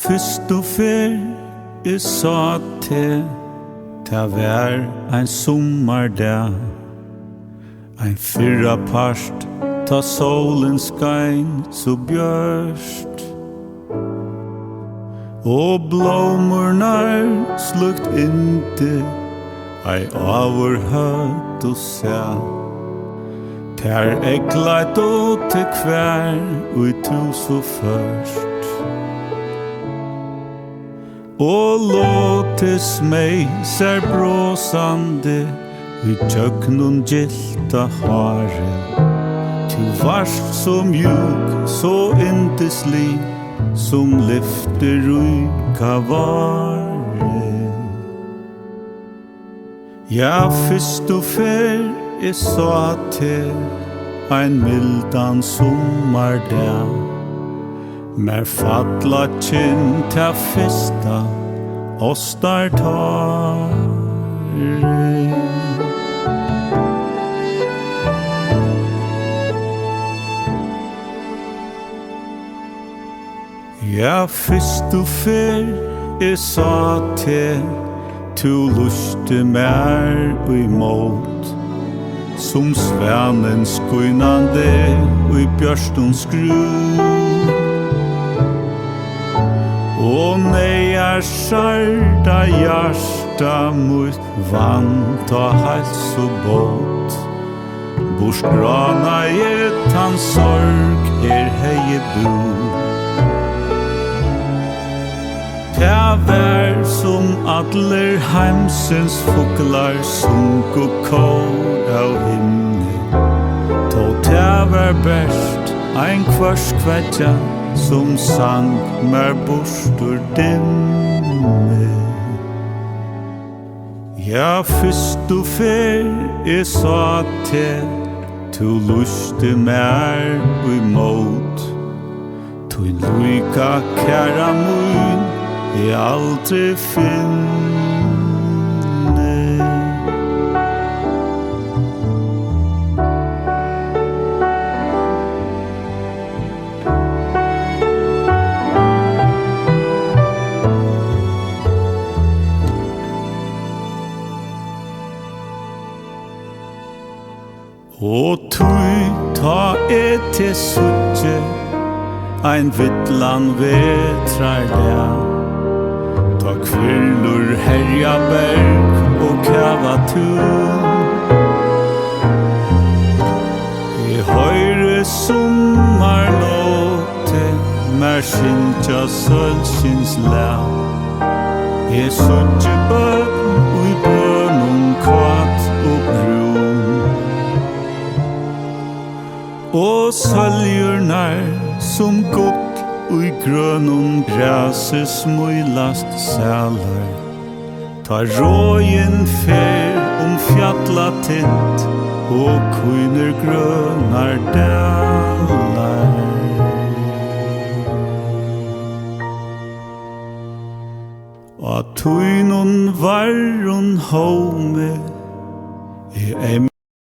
Fyrstu ferð sá te, ta vær ein sommardag, ein fyrra part, ta solen skein så bjørst. Og blomurnar slukt inte, ei avur høtt og sæ. Ter egleit og til kvær, ui tu så først. Og låtes meg ser bråsande, ui tjøknun gilta hare. Tu varst så mjuk, så indeslig, som lyfter ryka vare. Ja, fyrstu ferð sá te, ein mildan sommardag. Mer falla kinn ta fyrsta ostar tare. Ja, fyrstu ferð sá te, tu luste mer ui mot, som svanen skuinande ui bjørstun skru. Og nejar skjarta hjärsta mot vant og hals og båt. Borsgrana tan sorg heie bo. Ta vær som adler heimsens fuglar sunk og kår av himne. To ta vær best ein kvarskvetja som sang mer bostur dimme. Ja, fyrstu ferð sá te, tu luste mer ui mot. Tu luika kæra mun, aldri finne. Og tui ta til suttje, ein vittlan vetrar der. Ta kvirlur herja berg og kava tun. I høyre sommarlåte, mer syntja sølsins lær. I suttje bøn og i bønum kvart og brun. Og sølgjurnar som gott ui grønum græse smøylast sælar. Ta rågin fer fjalla titt og kuiner grønar dalar. Og tuinun varun home